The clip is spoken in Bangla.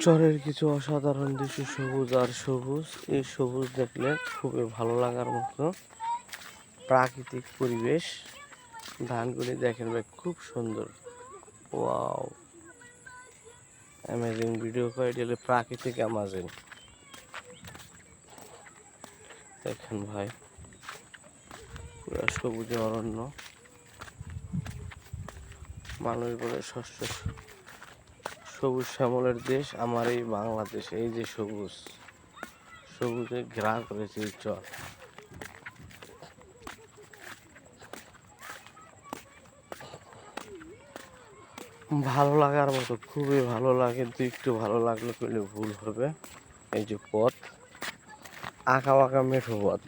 চরের কিছু অসাধারণ দৃশ্য, সবুজ আর সবুজ। এই সবুজ দেখলে খুবই ভালো লাগার মতো প্রাকৃতিক পরিবেশ। ধানগুলি দেখেন ভাই, খুব সুন্দর। ওয়াও, অ্যামেজিং ভিডিও কোয়ালিটি, হলে প্রাকৃতিক অ্যামাজিং। দেখেন ভাই, পুরো সবুজে অরণ্য। মানুষ বলে শস্য সবুজ শ্যামলের দেশ আমার এই বাংলাদেশ। এই যে সবুজ, সবুজে ঘেরা করেছে এই চর। ভালো লাগার মতো, খুবই ভালো লাগে। কিন্তু একটু ভালো লাগলে করলে ভুল হবে। এই যে পথ, আঁকা বাঁকা মেঠো পথ।